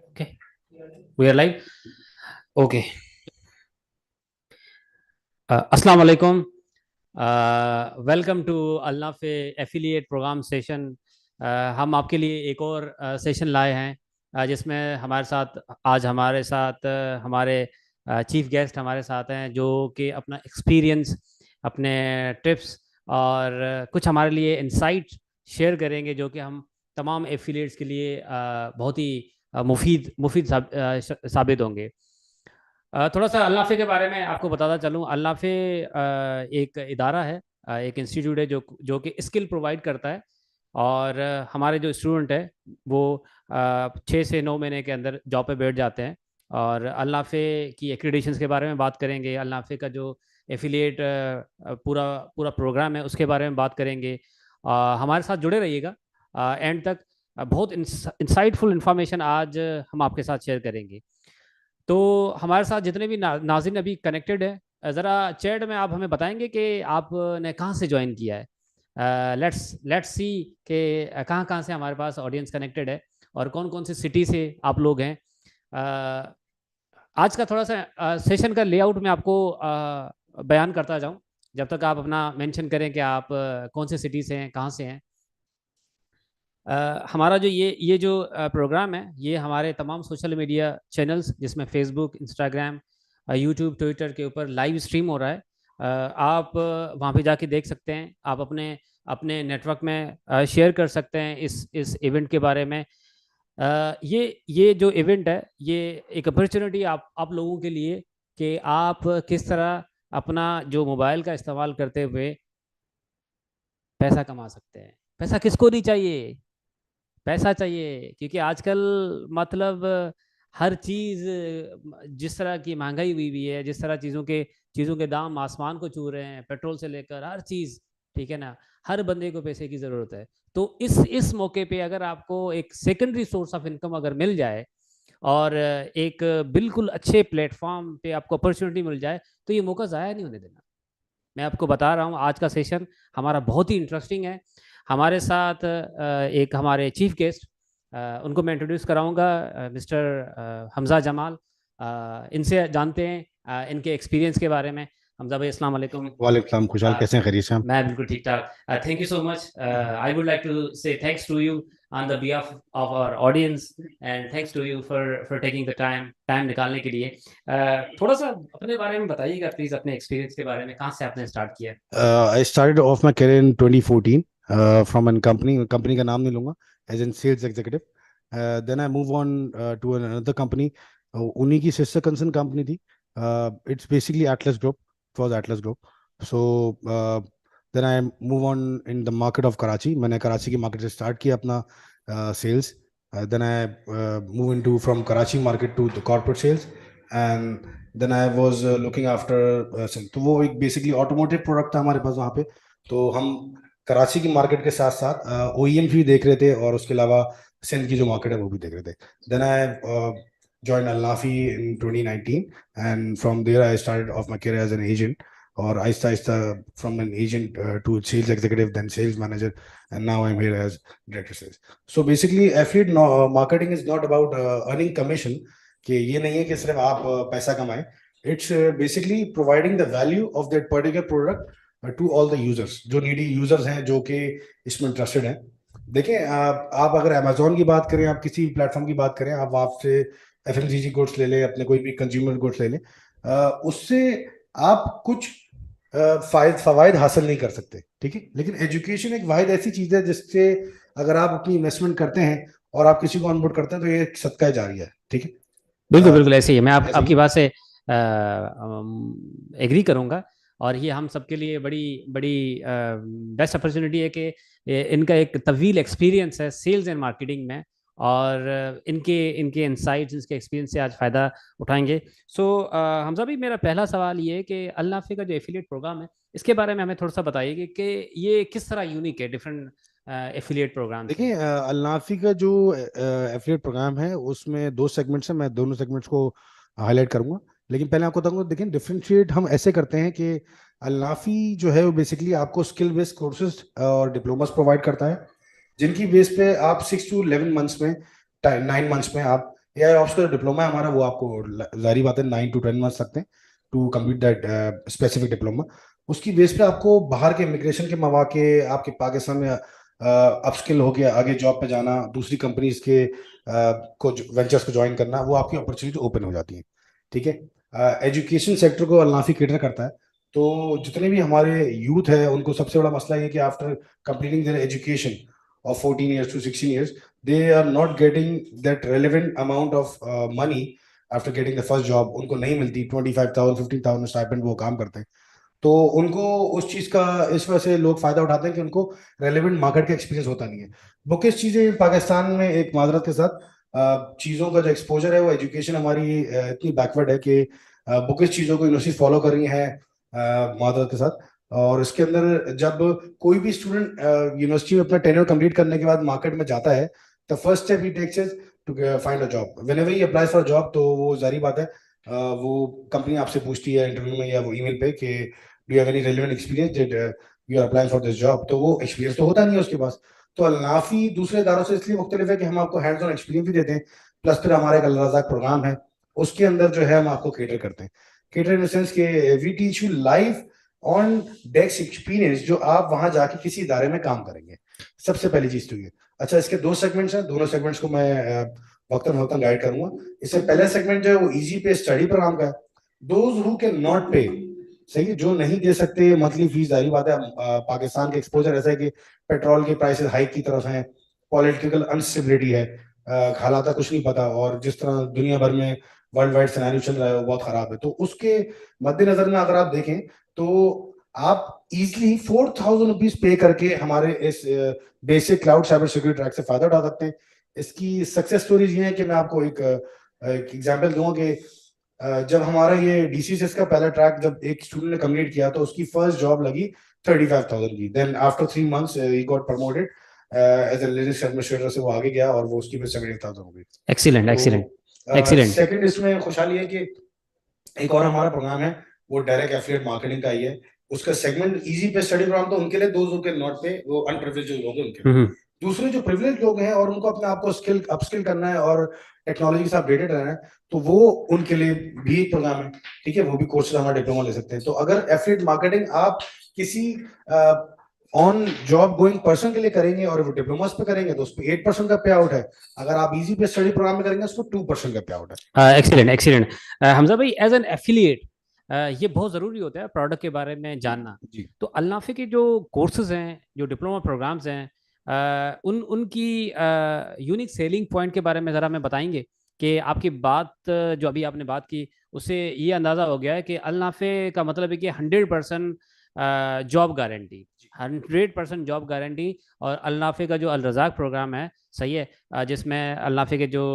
Okay, we are live. Okay. Assalamu alaikum. Welcome to Alnafi affiliate program session. हम आपके लिए एक और सेशन लाए हैं, जिसमें हमारे साथ हमारे चीफ गेस्ट हमारे साथ हैं, जो कि अपना एक्सपीरियंस, अपने टिप्स और कुछ हमारे लिए इंसाइट शेयर करेंगे, जो कि हम तमाम एफिलिएट्स के लिए बहुत ही मुफीद मुफीद साबित होंगे। थोड़ा सा अल्लाफ़े के बारे में आपको बताता चलूँ। अल्लाफ़े एक इदारा है, एक इंस्टीट्यूट है जो जो कि स्किल प्रोवाइड करता है। और हमारे जो स्टूडेंट है वो 6 से 9 महीने के अंदर जॉब पे बैठ जाते हैं। और अल्लाफ़े की एक्रीडिशंस के बारे में बात करेंगे, अल्लाफ़े का जो एफिलिएट पूरा पूरा प्रोग्राम है उसके बारे में बात करेंगे। हमारे साथ जुड़े रहिएगा एंड तक। बहुत इंसाइटफुल इंफॉर्मेशन आज हम आपके साथ शेयर करेंगे। तो हमारे साथ जितने भी नाज़रीन अभी कनेक्टेड है, ज़रा चैट में आप हमें बताएंगे कि आपने कहाँ से ज्वाइन किया है। लेट्स लेट्स सी कि कहाँ कहाँ से हमारे पास ऑडियंस कनेक्टेड है और कौन कौन सी सिटी से आप लोग हैं। अ, आज का थोड़ा सा सेशन का लेआउट मैं आपको बयान करता जाऊँ, जब तक आप अपना मेंशन करें कि आप कौन से सिटी से हैं, कहाँ से हैं। हमारा जो ये जो प्रोग्राम है, ये हमारे तमाम सोशल मीडिया चैनल्स, जिसमें फेसबुक, इंस्टाग्राम, यूट्यूब, ट्विटर के ऊपर लाइव स्ट्रीम हो रहा है। आप वहाँ पे जाके देख सकते हैं, आप अपने अपने नेटवर्क में शेयर कर सकते हैं इस इवेंट के बारे में। ये जो इवेंट है, ये एक अपॉर्चुनिटी आप लोगों के लिए कि आप किस तरह अपना जो मोबाइल का इस्तेमाल करते हुए पैसा कमा सकते हैं। पैसा किसको नहीं चाहिए? पैसा चाहिए, क्योंकि आजकल मतलब हर चीज़, जिस तरह की महंगाई हुई हुई है, जिस तरह चीज़ों के दाम आसमान को छू रहे हैं, पेट्रोल से लेकर हर चीज़, ठीक है ना। हर बंदे को पैसे की ज़रूरत है। तो इस मौके पे अगर आपको एक सेकेंडरी सोर्स ऑफ इनकम अगर मिल जाए और एक बिल्कुल अच्छे प्लेटफॉर्म पे आपको अपॉर्चुनिटी मिल जाए, तो ये मौका ज़ाया नहीं होने देना। मैं आपको बता रहा हूँ, आज का सेशन हमारा बहुत ही इंटरेस्टिंग है। हमारे साथ एक हमारे चीफ गेस्ट, उनको मैं इंट्रोड्यूस कराऊंगा, मिस्टर हमजा जमाल। इनसे जानते हैं इनके एक्सपीरियंस के बारे में। हमजा भाई, अस्सलाम वालेकुम। वालेकुम खुशाल, कैसे हैं? खैरियत से हैं? मैं बिल्कुल ठीक ठाक। Thank you so much. I would like to say thanks to you on the behalf of our audience, and thanks to you for taking the time निकालने के लिए। थोड़ा सा अपने बारे में बताइएगा प्लीज, अपने एक्सपीरियंस के बारे में, कहाँ से आपने स्टार्ट किया। I started off my career in 2014 from an company का नाम नहीं लूंगा, as an sales executive. Then I move on to another company. उन्हीं की सिस्टर कंसर्न कंपनी थी। It's basically Atlas group, it was Atlas group. So then I move on in the market of Karachi. मैंने कराची की market से start किया अपना sales. Then I move into from Karachi market to the corporate sales, and then I was looking after. तो वो एक basically automotive product था हमारे पास वहाँ पे। तो हम कराची की मार्केट के साथ साथ ओईएम भी देख रहे थे, और उसके अलावा सिंध की जो मार्केट है वो भी देख रहे थे। Then I joined Al-Nafi in 2019, and from there I started off my career as an agent, or Aahista Aahista from an agent to sales executive, then sales manager, and now I'm here as director sales. So basically affiliate marketing is not about earning commission, कि ये नहीं है कि सिर्फ आप पैसा कमाएं। It's basically providing the value of that particular product to all the users, जो नीडी यूजर्स हैं, जो कि इसमें इंटरेस्टेड हैं। देखें, आप अगर अमेजोन की बात करें, आप किसी प्लेटफॉर्म की बात करें, आप आपसे एफएमसीजी गुड्स ले लें, अपने कोई भी कंज्यूमर गुड्स ले लें, उससे आप कुछ फवायद हासिल नहीं कर सकते, ठीक है। लेकिन एजुकेशन एक वाहिद ऐसी चीज है जिससे अगर आप अपनी इन्वेस्टमेंट करते हैं और आप किसी को ऑनबोर्ड करते हैं, तो ये सदका जारिया है, ठीक है। बिल्कुल बिल्कुल ऐसे ही है। मैं ऐसे आपकी ही। बात से एग्री करूंगा। और ये हम सबके लिए बड़ी बड़ी बेस्ट अपॉर्चुनिटी है कि इनका एक तवील एक्सपीरियंस है सेल्स एंड मार्केटिंग में। और इनके इनके इंसाइट्स, इनके एक्सपीरियंस से आज फ़ायदा उठाएंगे। सो हमजा भी, मेरा पहला सवाल ये है कि अल नाफ़ी का जो एफिलिएट प्रोग्राम है, इसके बारे में हमें थोड़ा सा बताइए कि ये किस तरह यूनिक है डिफरेंट एफिलिएट प्रोग्राम से। देखिए, अल्नाफी का जो एफिलिएट प्रोग्राम है उसमें दो सेगमेंट्स हैं। मैं दोनों सेगमेंट्स को हाईलाइट करूंगा, लेकिन पहले आपको बताऊंगा। देखिए, डिफरेंशिएट हम ऐसे करते हैं कि अल्नाफी जो है वो बेसिकली आपको स्किल बेस्ड कोर्सेज और डिप्लोमास प्रोवाइड करता है, जिनकी बेस पे आप 6 to 11 मंथ्स में, 9 मंथ्स में आप एआई ऑप्स का डिप्लोमा है हमारा, वो आपको जारी बात है 9 to 10 months लगते हैं to complete that specific diploma. उसकी बेस पे आपको बाहर के इमिग्रेशन के मौके, आपके पाकिस्तान में अपस्किल होके आगे जॉब पे जाना, दूसरी कंपनीज के को वेंचर्स को ज्वाइन करना, वो आपकी अपॉर्चुनिटी ओपन हो जाती है। ठीक है। एजुकेशन सेक्टर को अल्नाफी केटर करता है। तो जितने भी हमारे यूथ है उनको सबसे बड़ा मसला ये है कि after completing there education of 14 years to 16 years, they are not getting that relevant amount of money after getting the first job। उनको नहीं मिलती 25,000 15,000 स्टाइपेंड, वो काम करते हैं। तो उनको उस चीज का, इस वजह से लोग फायदा उठाते हैं कि उनको रेलेवेंट मार्केट का एक्सपीरियंस होता नहीं है। बुकिश चीजें पाकिस्तान में, एक माजरत के साथ, चीजों का जो एक्सपोजर है, वो एजुकेशन हमारी इतनी बैकवर्ड है कि बुकिश चीजों को यूनिवर्सिटी फॉलो कर रही है माजरत के साथ। और इसके अंदर जब कोई भी स्टूडेंट यूनिवर्सिटी में अपना टेन्योर कंप्लीट करने के बाद मार्केट में जाता है, the first step he takes is to find a job. Whenever he applies for job, तो वो जारी बात है वो कंपनी आपसे पूछती है इंटरव्यू में या वो ईमेल पे कि do you have any relevant experience that you are applying for this job. तो वो एक्सपीरियंस तो होता नहीं है उसके पास। तो अल्नाफी दूसरे इदारों से इसलिए मुख्तलिफ है कि हम आपको हैंड्स ऑन एक्सपीरियंस भी देते हैं, प्लस फिर हमारा एक अल रज़ाक प्रोग्राम है, उसके अंदर जो है हम आपको केटर करते हैं। केटर इन द सेंस के we teach you live on desk experience, जो आप वहां जाके किसी इदारे में काम करेंगे। सबसे पहली चीज तो ये। अच्छा, इसके दो सेगमेंट्स हैं, दोनों सेगमेंट्स को मैं वक्तन वक्तन गाइड करूंगा। इससे पहले सेगमेंट जो है वो इजी पे स्टडी प्रोग्राम का है। दोज हु कैन नॉट पे, सही है, जो नहीं दे सकते मंथली फीस, जारी बात है पाकिस्तान के एक्सपोजर ऐसा है कि पेट्रोल के प्राइसेस हाइक की तरफ हैं, पॉलिटिकल अनस्टेबिलिटी है, हालात का कुछ नहीं पता, और जिस तरह दुनिया भर में वर्ल्ड वाइड सिनेरियो चल रहा है वो बहुत खराब है। तो उसके मद्देनजर में अगर आप देखें तो आप इजिली 4,000 रुपीज पे करके हमारे इस basic cloud cyber security track से फायदा उठा सकते हैं। इसकी सक्सेस स्टोरीज ये है कि मैं आपको एक एग्जांपल दूंगा कि जब हमारा ये डीसीएस का पहला ट्रैक जब एक स्टूडेंट ने कंप्लीट किया तो उसकी फर्स्ट जॉब लगी 35,000 की। Then after 3 months he got promoted as a Linux administrator, से वो आगे गया और वो उसकी फिर 70,000 हो गई। Excellent, excellent, excellent. सेकंड इसमें खुशहाली है कि एक और हमारा प्रोग्राम है, वो डायरेक्ट एफिलिएट मार्केटिंग का ही है। उसका सेगमेंट इजी पे स्टडी प्रोग्राम, तो उनके लिए, दोस्तों के नॉट पे, वो अनप्रिविलेज्ड लोग हैं उनके लिए। दूसरे जो प्रिविलेज लोग हैं और उनको अपने आप को स्किल अपस्किल करना है और टेक्नोलॉजी के साथ अपडेटेड रहना है, तो वो उनके लिए भी एक प्रोग्राम है। ठीक है, वो भी कोर्सेज हमारा डिप्लोमा ले सकते हैं। तो अगर एफिलिएट मार्केटिंग आप किसी ऑन जॉब गोइंग पर्सन के लिए करेंगे और वो डिप्लोमास पे करेंगे तो उस पर 8% का पे आउट है। अगर आप इजी पे स्टडी प्रोग्राम में करेंगे उसको 2% का पे आउट है। Excellent, excellent. हमजा भाई, एज एन एफिलिएट ये बहुत ज़रूरी होता है प्रोडक्ट के बारे में जानना। जी। तो अल्नाफे के जो कोर्सेज हैं, जो डिप्लोमा प्रोग्राम्स हैं, उनकी यूनिक सेलिंग पॉइंट के बारे में ज़रा मैं बताएंगे कि आपकी बात जो अभी आपने बात की उससे ये अंदाज़ा हो गया है कि अल्नाफे का मतलब है कि 100% जॉब गारंटी, 100% जॉब गारंटी। और अल्नाफे का जो अल रज़ाक प्रोग्राम है, सही है, जिसमें अल्नाफे के जो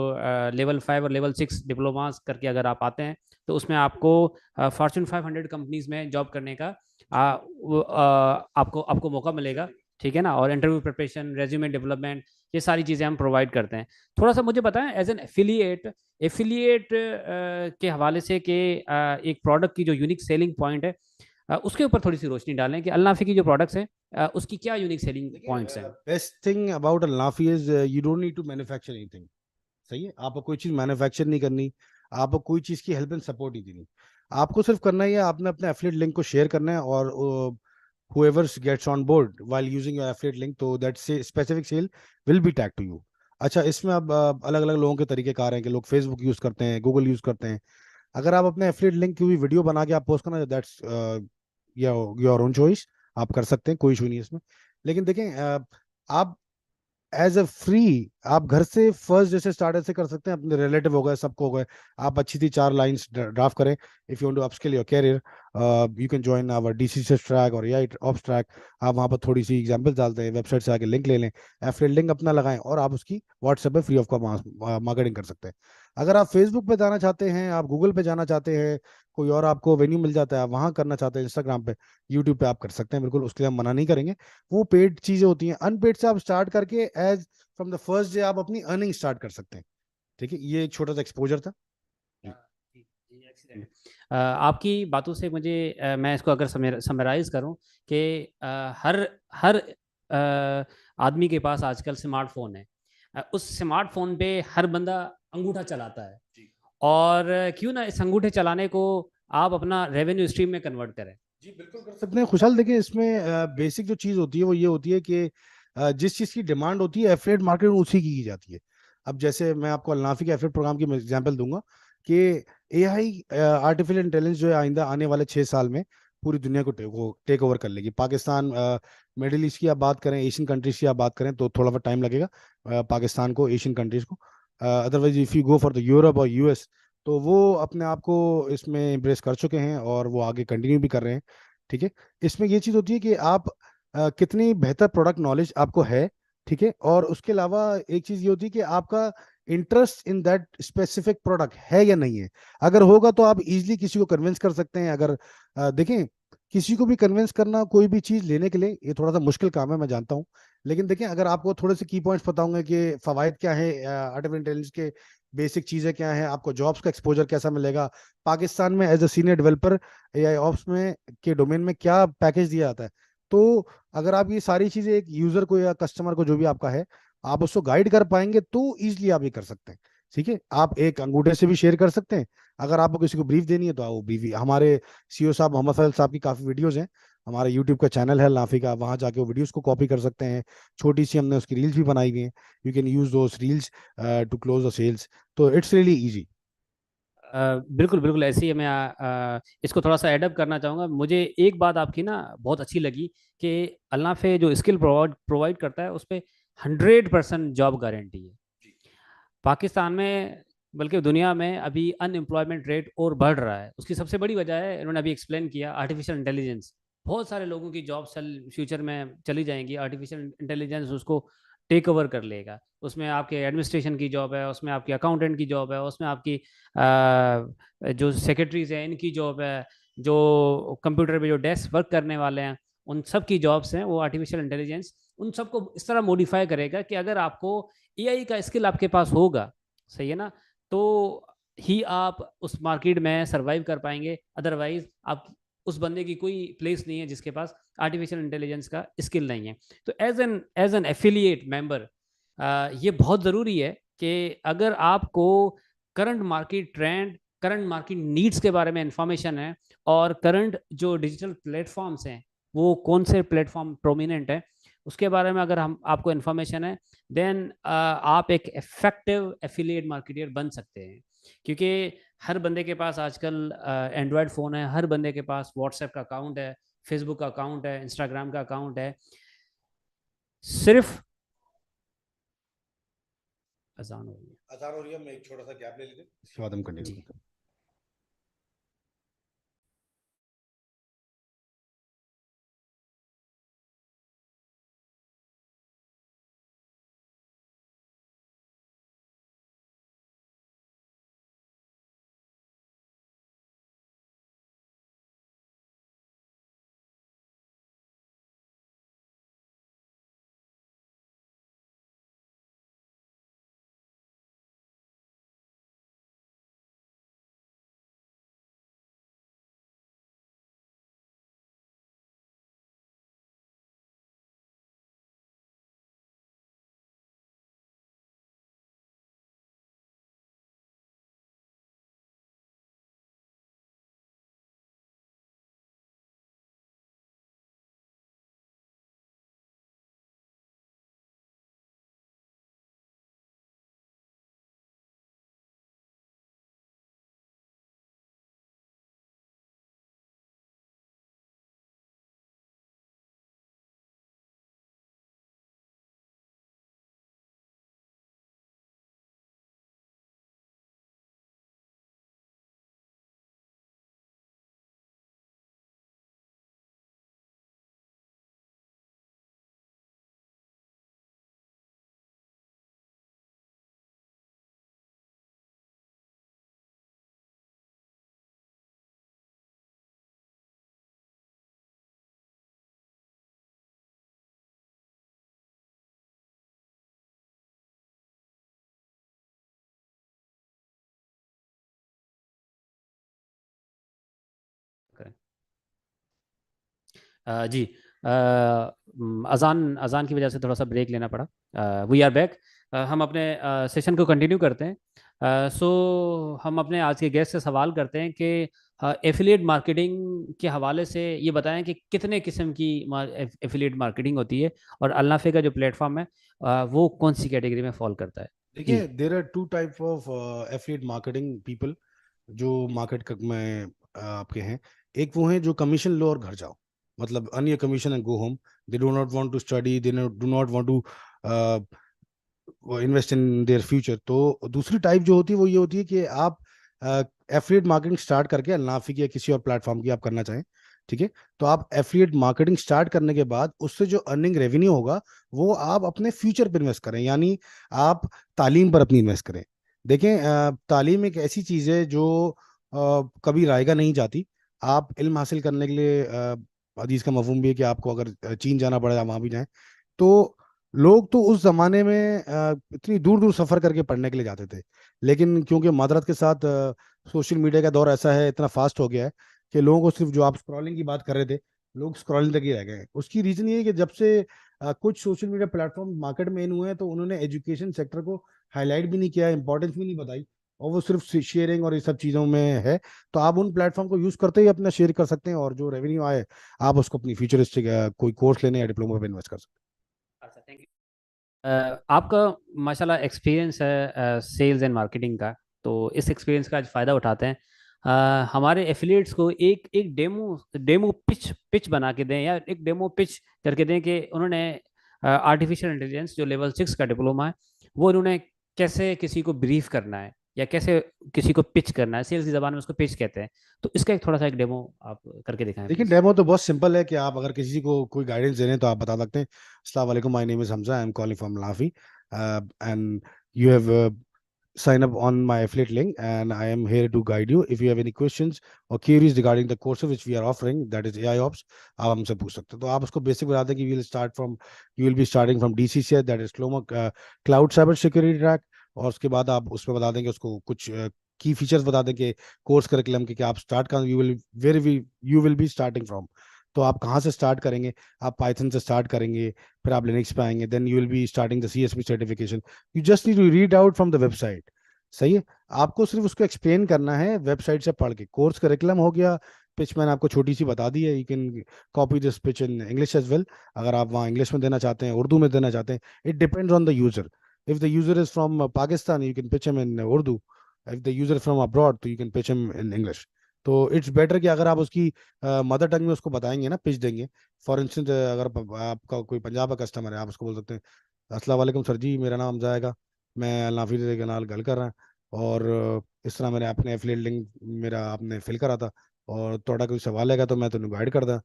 लेवल 5 और लेवल 6 डिप्लोमास करके अगर आप आते हैं तो उसमें आपको फॉर्च्यून 500 कंपनीज में जॉब करने का आपको आपको मौका मिलेगा। ठीक है ना। और इंटरव्यू प्रिपरेशन, रेज्यूमे डेवलपमेंट, ये सारी चीज़ें हम प्रोवाइड करते हैं। थोड़ा सा मुझे बताएं एज एन एफिलिएट, एफिलिएट के हवाले से कि एक प्रोडक्ट की जो यूनिक सेलिंग पॉइंट है उसके ऊपर थोड़ी सी रोशनी डालें कि अल्नाफी की जो प्रोडक्ट्स हैं उसकी क्या यूनिक सेलिंग पॉइंट्स हैं। Best thing about Alnafi is you don't need to manufacture anything. सही है, आपको कोई चीज मैन्युफैक्चर नहीं करनी, आपको कोई चीज की हेल्प एंड सपोर्ट नहीं देनी। आपको सिर्फ करना ही है, आपने अपने एफिलिएट लिंक को शेयर करना है, और whoever gets on board while using your affiliate link, तो that specific sale will be tagged to you। अच्छा, इसमें अब अलग अलग लोगों के तरीके कार हैं कि लोग फेसबुक यूज करते हैं, गूगल यूज करते हैं। अगर आप अपने एफिलिएट लिंक की भी वीडियो बना के आप पोस्ट करना, दैट्स योर ओन चॉइस, आप कर सकते हैं, कोई इशू नहीं है इसमें। लेकिन देखें, आप एज अ फ्री, आप घर से फर्स्ट जैसे स्टार्ट ऐसे कर सकते हैं, अपने रिलेटिव हो गए, सबको हो गए, आप अच्छी थी 4 लाइंस ड्राफ्ट करें। If you want to upskill your career, you can join our DCS track और एआई ऑप्स ट्रैक। आप वहाँ पर थोड़ी सी एग्जांपल्स डालते हैं, वेबसाइट से आके लिंक ले लें, एफिलिएट लिंक अपना लगाएं, और आप उसकी व्हाट्सएप पे फ्री ऑफ कॉस्ट मार्केटिंग कर सकते हैं। अगर आप फेसबुक पे जाना चाहते हैं, आप गूगल पे जाना चाहते हैं, कोई और आपको वेन्यू मिल जाता है, आप वहाँ करना चाहते हैं, इंस्टाग्राम पे, यूट्यूब पे आप कर सकते हैं, बिल्कुल, उसके लिए हम मना नहीं करेंगे। वो पेड चीजें होती हैं, अनपेड से आप स्टार्ट करके as from the first day आप अपनी अर्निंग स्टार्ट कर सकते हैं। ठीक है, ये एक छोटा सा एक्सपोजर था। आपकी बातों से मुझे मैं इसको अगर समराइज करूं कि हर हर आदमी के पास आजकल स्मार्टफोन है। उस स्मार्टफोन पे हर बंदा अंगूठा चलाता है। जी और क्यों ना इस अंगूठे चलाने को आप अपना रेवेन्यू स्ट्रीम में कन्वर्ट करें। जी, बिल्कुल कर सकते हैं खुशहाल। देखिए इसमें बेसिक जो चीज होती है वो ये होती है कि जिस चीज की डिमांड होती है एफिलिएट मार्केट में उसी की जाती है। अब जैसे मैं आपको अल्नाफी के एफिलिएट प्रोग्राम की एग्जांपल दूंगा कि एआई आर्टिफिशियल इंटेलिजेंस जो है आइंदा आने वाले 6 साल में पूरी दुनिया को टेक ओवर कर लेगी। पाकिस्तान, मिडिल ईस्ट की आप बात करें, एशियन कंट्रीज की आप बात करें तो थोड़ा सा टाइम लगेगा पाकिस्तान को, एशियन कंट्रीज को। Otherwise if you go for the Europe और यूएस, तो वो अपने आप को इसमें इम्प्रेस कर चुके हैं और वो आगे कंटिन्यू भी कर रहे हैं। ठीक है। इसमें ये चीज होती है कि आप कितनी बेहतर प्रोडक्ट नॉलेज आपको है। ठीक है। और उसके अलावा एक चीज ये होती है कि आपका interest in that specific product है या नहीं है। अगर होगा तो आप इजीली किसी को कन्विंस कर सकते हैं। अगर देखें, किसी को भी कन्विंस करना कोई भी चीज लेने के लिए ये थोड़ा सा मुश्किल काम है, मैं जानता हूँ। लेकिन देखें, अगर आपको थोड़े से की पॉइंट्स पता होंगे कि फवायद क्या है आर्टिफिशियल इंटेलिजेंस के, बेसिक चीजें क्या है, आपको जॉब्स का एक्सपोजर कैसा मिलेगा, पाकिस्तान में as a senior developer AI ops में के डोमेन में क्या पैकेज दिया जाता है। तो अगर आप ये सारी चीजें एक यूजर को या कस्टमर को जो भी आपका है, आप उसको गाइड कर पाएंगे तो इजिली आप ये कर सकते हैं। ठीक है। आप एक अंगूठे से भी शेयर कर सकते हैं। अगर आपको किसी को ब्रीफ देनी है तो वो ब्रीफ, हमारे सीईओ साहब मोहम्मद फैसल साहब की काफी वीडियोस हैं। हमारा यूट्यूब का चैनल है लाफी का, वहां जाके वो वीडियोस को कॉपी कर सकते हैं। छोटी सी हमने उसकी रील्स भी बनाई हुई हैं। You can use those reels to close the sales. तो इट्स रियली इजी। बिल्कुल बिल्कुल ऐसे ही मैं इसको थोड़ा सा एडअप करना चाहूँगा। मुझे एक बात आपकी ना बहुत अच्छी लगी कि अल्नाफे जो स्किल प्रोवाइड प्रोवाइड करता है उस पर 100% जॉब गारंटी है। पाकिस्तान में बल्कि दुनिया में अभी अनएम्प्लॉयमेंट रेट और बढ़ रहा है। उसकी सबसे बड़ी वजह है, इन्होंने अभी एक्सप्लेन किया, आर्टिफिशियल इंटेलिजेंस। बहुत सारे लोगों की जॉब फ्यूचर में चली जाएंगी, आर्टिफिशियल इंटेलिजेंस उसको टेक ओवर कर लेगा। उसमें आपके एडमिनिस्ट्रेशन की जॉब है, उसमें आपकी अकाउंटेंट की जॉब है, उसमें आपकी जो सेक्रेटरीज हैं इनकी जॉब है, जो कंप्यूटर पे जो डेस्क वर्क करने वाले हैं उन सब की जॉब्स हैं। वो आर्टिफिशियल इंटेलिजेंस उन सबको इस तरह मॉडिफाई करेगा कि अगर आपको एआई का स्किल आपके पास होगा, सही है ना, तो ही आप उस मार्केट में सरवाइव कर पाएंगे। अदरवाइज आप उस बंदे की कोई प्लेस नहीं है जिसके पास आर्टिफिशियल इंटेलिजेंस का स्किल नहीं है। तो एज एन एफिलिएट मेंबर ये बहुत ज़रूरी है कि अगर आपको current market trend, current market needs के बारे में इंफॉर्मेशन है और करंट जो डिजिटल प्लेटफॉर्म्स हैं वो कौन से प्लेटफॉर्म प्रोमिनेंट है उसके बारे में अगर हम आपको इन्फॉर्मेशन है, देन आप एक इफेक्टिव एफिलिएट मार्केटियर बन सकते हैं। क्योंकि हर बंदे के पास आजकल एंड्रॉयड फ़ोन है, हर बंदे के पास व्हाट्सएप का अकाउंट है, फेसबुक का अकाउंट है, इंस्टाग्राम का अकाउंट है। सिर्फ अजान हो रही है। आसान हो रही है, मैं एक छोटा सा गैप ले लेते हैं, इसके बाद हम कंटिन्यू जी। करते हैं। करें। जी। अजान अजान की वजह से थोड़ा सा ब्रेक लेना पड़ा। We are back. हम अपने सेशन को कंटिन्यू करते हैं। सो हम अपने आज के गेस्ट से सवाल करते हैं कि एफिलिएट मार्केटिंग के हवाले से ये बताएं कि कितने किस्म की एफिलिएट मार्केटिंग होती है, और अल्नाफे का जो प्लेटफॉर्म है वो कौन सी कैटेगरी में फॉल करता है। जी। देखिए, there are two type of affiliate marketing people जो में आपके हैं। एक वो हैं जो कमीशन लो और घर जाओ, मतलब earn your commission and go home. They do not want to study, they do not want to invest in their future. तो दूसरी टाइप जो होती है वो ये होती है कि आप एफिलिएट मार्केटिंग स्टार्ट करके अल्नाफी की या किसी और प्लेटफॉर्म की आप करना चाहें, ठीक है। तो आप एफिलिएट मार्केटिंग स्टार्ट करने के बाद उससे जो अर्निंग रेवेन्यू होगा वो आप अपने फ्यूचर पर इन्वेस्ट करें, यानी आप तालीम पर अपनी इन्वेस्ट करें। देखें, तालीम एक ऐसी चीज़ है जो कभी रायगा नहीं जाती। आप इल्म हासिल करने के लिए हदीस का मफहूम भी है कि आपको अगर चीन जाना पड़े आप वहाँ भी जाएं। तो लोग तो उस जमाने में इतनी दूर दूर सफर करके पढ़ने के लिए जाते थे, लेकिन क्योंकि मादरत के साथ सोशल मीडिया का दौर ऐसा है, इतना फास्ट हो गया है कि लोगों को सिर्फ, जो आप स्क्रॉलिंग की बात कर रहे थे, लोग स्क्रॉलिंग तक ही रह गए हैं। उसकी रीजन ये है कि जब से कुछ सोशल मीडिया प्लेटफॉर्म मार्केट में इन हुए हैं तो उन्होंने एजुकेशन सेक्टर को हाईलाइट भी नहीं किया, इंपॉर्टेंस भी नहीं बताई, और वो सिर्फ शेयरिंग और ये सब चीज़ों में है। तो आप उन प्लेटफॉर्म को यूज़ करते ही अपना शेयर कर सकते हैं, और जो रेवेन्यू आए आप उसको अपनी फ्यूचरिस्टिक कोई कोर्स लेने या डिप्लोमा पे इन्वेस्ट कर सकते अच्छा, थैंक यू। आपका माशाल्लाह एक्सपीरियंस है सेल्स एंड मार्केटिंग का, तो इस एक्सपीरियंस का आज फ़ायदा उठाते हैं। हमारे एफिलिएट्स को एक एक डेमो डेमो पिच पिच बना के दें, या एक डेमो पिच करके दें कि उन्होंने आर्टिफिशियल इंटेलिजेंस जो लेवल 6 का डिप्लोमा है वो उन्होंने कैसे किसी को ब्रीफ करना है, या कैसे किसी को पिच करना है। सेल्स की ज़बान में उसको पिच कहते हैं। तो इसका एक थोड़ा सा एक डेमो आप करके दिखाएं देखिए, प्लीज़। डेमो तो बहुत सिंपल है कि आप अगर किसी को कोई गाइडेंस दे रहे हैं तो आप बता सकते हैं, अस्सलाम वालेकुम, my name is Hamza, I am calling from Alnafi, and you have sign up on my affiliate link and I am here to guide you. If you have any questions or queries regarding the course which we are offering, that is AI Ops, आप हमसे पूछ सकते हो। तो आप उसको basic बता दें कि you will be starting from DCCI, that is Diploma Cloud Cyber Security Track, और उसके बाद आप उसमें बता दें कि उसको कुछ की फीचर्स बता दें कि कोर्स करिकुलम के कि आप स्टार्ट कहाँ, you will be starting from. तो आप कहाँ से स्टार्ट करेंगे? आप पाइथन से स्टार्ट करेंगे, फिर आप लिनक्स पे आएंगे, then you will be starting the CSP certification. You just need to read out from the website. सही है, आपको सिर्फ उसको एक्सप्लेन करना है वेबसाइट से पढ़ के। कोर्स करिकुलम हो गया, पिच मैंने आपको छोटी सी बता दी है, you can copy this pitch in English as well. अगर आप वहाँ इंग्लिश में देना चाहते हैं, उर्दू में देना चाहते हैं, it depends on the user. If the user is from Pakistan you can pitch him in Urdu, if the user from abroad तो you can pitch him in English. तो इट्स बेटर कि अगर आप उसकी मदर टंग में उसको बताएंगे ना, पिच देंगे। फॉर इंस्टेंस, अगर आपका कोई पंजाब का कस्टमर है, आप उसको बोल सकते हैं, अस्सलाम वालेकुम सर जी, मेरा नाम जाएगा, मैं नाफी के नाल गल कर रहा और इस तरह मैंने अपने एफिलिएट लिंक मेरा आपने फिल करा था, और थोड़ा कोई सवाल है तो मैं तुम्हें गाइड कर दा।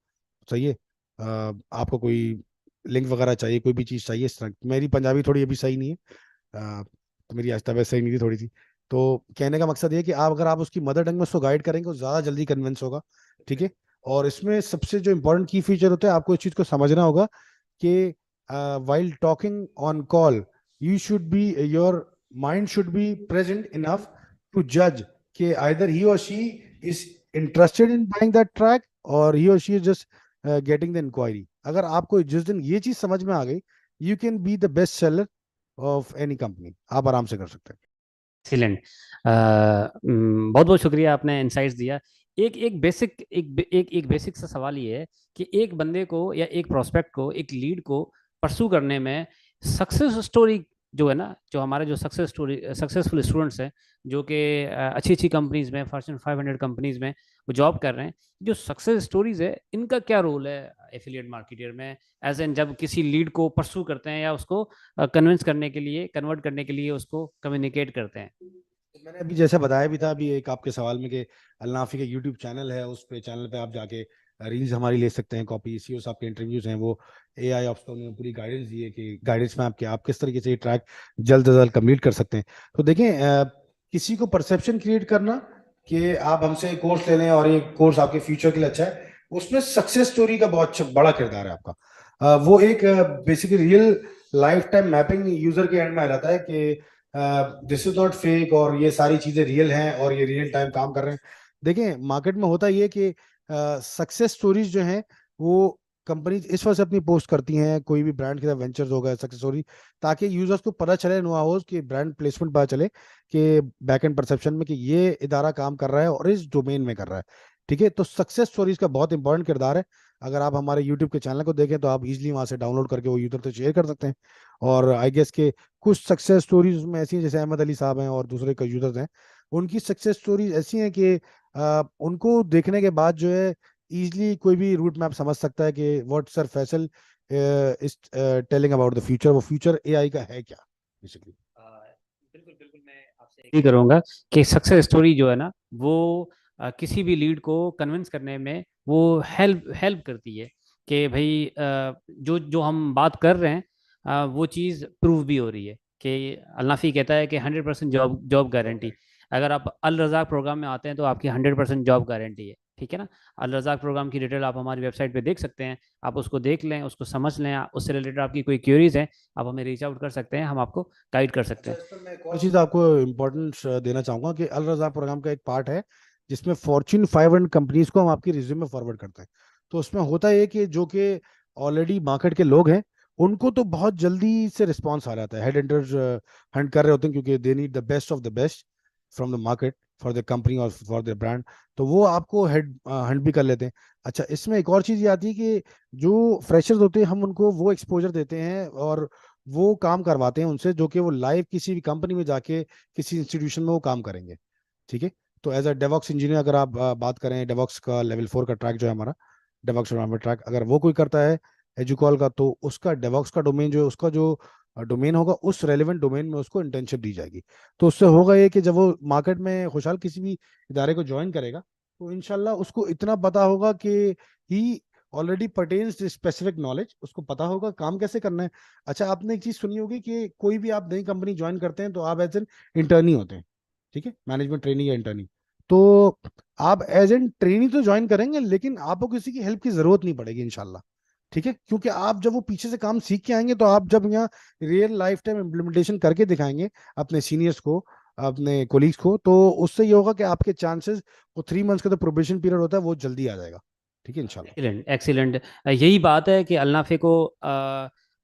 सही है, आपको कोई लिंक वगैरह चाहिए, कोई भी चीज़ चाहिए इस तरह। मेरी पंजाबी थोड़ी अभी सही नहीं है, तो मेरी आज तबीयत सही नहीं थी थोड़ी सी। तो कहने का मकसद ये कि आप अगर आप उसकी मदर टंग में उसको गाइड करेंगे वो ज़्यादा जल्दी कन्विंस होगा, ठीक है। और इसमें सबसे जो इम्पोर्टेंट की फीचर होता है, आपको इस चीज़ को समझना होगा कि while talking on call you should be your mind should be present enough to judge कि either he or she is interested in buying that track or he or she is just getting the inquiry। अगर आपको जिस दिन ये चीज समझ में आ गई, you can be the best seller of any company, आप आराम से कर सकते हैं। एक्सीलेंट। बहुत बहुत शुक्रिया, आपने इंसाइट्स दिया। एक एक बेसिक एक बेसिक सा सवाल ये है कि एक बंदे को या एक प्रोस्पेक्ट को, एक लीड को परसू करने में सक्सेस स्टोरी जो है ना, जो हमारे जो सक्सेसफुल स्टूडेंट्स हैं, जो कि अच्छी अच्छी कंपनीज में, फॉर्च्यून 500 कंपनीज में वो जॉब कर रहे हैं, जो सक्सेस स्टोरीज है, इनका क्या रोल है एफिलिएट मार्केटर में, एज एन जब किसी लीड को परसू करते हैं या उसको कन्विंस करने के लिए, कन्वर्ट करने के लिए उसको कम्युनिकेट करते हैं। तो मैंने अभी जैसा बताया भी था, अभी एक आपके सवाल में कि अल्नाफी का यूट्यूब चैनल है, उस पे चैनल पे आप जाके रील्स हमारी ले सकते हैं, कॉपी सीओ साहब के इंटरव्यूज हैं, वो AI ऑप्स को उन्होंने पूरी गाइडेंस दी है कि गाइडेंस में आपके आप किस तरीके से ये ट्रैक जल्द से जल्द कंप्लीट कर सकते हैं। तो देखें, किसी को परसेप्शन क्रिएट करना कि आप हमसे कोर्स ले लें और ये कोर्स आपके फ्यूचर के लिए अच्छा है, उसमें सक्सेस स्टोरी का बहुत बड़ा किरदार है आपका। वो एक basically real life time mapping user के एंड में आ जाता है कि दिस इज नॉट फेक और ये सारी चीजें रियल हैं और ये रियल टाइम काम कर रहे हैं। देखें, मार्केट में होता ये कि सक्सेस स्टोरीज जो हैं वो कंपनीज इस वजह से अपनी पोस्ट करती हैं कोई भी ब्रांड के साथ वेंचर्स होगा, सक्सेस स्टोरी, ताकि यूजर्स को पता चले, नो हाउस कि ब्रांड प्लेसमेंट पता चले कि बैक एंड परसेप्शन में कि ये इदारा काम कर रहा है और इस डोमेन में कर रहा है। ठीक है, तो सक्सेस स्टोरीज का बहुत इंपॉर्टेंट किरदार है। अगर आप हमारे यूट्यूब के चैनल को देखें तो आप इजीली वहां से डाउनलोड करके वो यूजर तो शेयर कर सकते हैं। और आई गेस के कुछ सक्सेस स्टोरीज में ऐसी हैं, जैसे अहमद अली साहब हैं और दूसरे कई यूजर्स हैं, उनकी सक्सेस स्टोरीज ऐसी हैं कि उनको देखने के बाद जो है इजीली कोई भी रूट मैप समझ सकता है कि what sir Faisal is telling about the future, वो फ्यूचर एआई का है क्या बेसिकली। बिल्कुल बिल्कुल, मैं आपसे एग्री करूंगा कि सक्सेस स्टोरी जो है ना वो किसी भी लीड को कन्विंस करने में वो हेल्प हेल्प करती है कि भाई जो जो हम बात कर रहे हैं वो चीज़ प्रूव भी हो रही है कि अल्नाफी कहता है कि 100% जॉब जॉब गारंटी। अगर आप अल रज़ाक प्रोग्राम में आते हैं तो आपकी 100% जॉब गारंटी है, ठीक है ना। अल रज़ाक प्रोग्राम की डिटेल आप हमारी वेबसाइट पे देख सकते हैं, आप उसको देख लें, उसको समझ लें, उससे रिलेटेड आपकी कोई क्वेरीज हैं आप हमें रीच आउट कर सकते हैं, हम आपको गाइड कर सकते अच्छा, हैं। इस पर मैं एक और चीज आपको इम्पोर्टेंस देना चाहूंगा कि अल रज़ा प्रोग्राम का एक पार्ट है जिसमें फॉर्च्यून 500 कंपनीज को हम आपकी रिज्यूम में फॉरवर्ड करते हैं। तो उसमें होता है कि जो कि ऑलरेडी मार्केट के लोग हैं उनको तो बहुत जल्दी से रिस्पॉन्स आ जाता है, हेड हंटर्स हंट कर रहे होते हैं क्योंकि they need the best of the best from the market for the company और फॉर द ब्रांड, तो वो आपको हेड हंट भी कर लेते हैं। अच्छा, इसमें एक और चीज ये आती है कि जो फ्रेशर्स होते हैं हम उनको वो एक्सपोजर देते हैं और वो काम करवाते हैं उनसे जो कि वो लाइव किसी भी कंपनी में जाके किसी इंस्टीट्यूशन में वो काम करेंगे। ठीक है, तो एज अ डेवॉक्स इंजीनियर अगर आप बात करें, डेवॉक्स का लेवल 4 का ट्रैक जो है हमारा, डेवॉक्स एनवायरनमेंट ट्रैक, अगर वो कोई करता है एजुकॉल का, तो उसका डेवॉक्स का डोमेन जो है, उसका जो डोमेन होगा उस रेलेवेंट डोमेन में उसको इंटर्नशिप दी जाएगी। तो उससे होगा ये कि जब वो मार्केट में खुशहाल किसी भी इदारे को ज्वाइन करेगा तो इनशाला उसको इतना पता होगा कि ही ऑलरेडी पर्टेन्स स्पेसिफिक नॉलेज, उसको पता होगा काम कैसे करना है। अच्छा, आपने एक चीज सुनी होगी कि कोई भी आप नई कंपनी ज्वाइन करते हैं तो आप एज एन इंटर्नी होते हैं, ठीक है, मैनेजमेंट ट्रेनिंग या इंटर्नी। तो आप एज एन ट्रेनी तो ज्वाइन करेंगे लेकिन आपको किसी की हेल्प की जरूरत नहीं पड़ेगी इंशाल्लाह। ठीक है, क्योंकि आप जब वो पीछे से काम सीख के आएंगे तो आप जब यहाँ रियल लाइफ टाइम इम्प्लीमेंटेशन करके दिखाएंगे अपने सीनियर्स को, अपने कोलीग्स को, तो उससे ये होगा कि आपके चांसेस, वो 3 मंथ्स का तो प्रोबेशन पीरियड होता है, वो जल्दी आ जाएगा। ठीक है इंशाल्लाह। Excellent excellent. यही बात है कि अल्नाफे को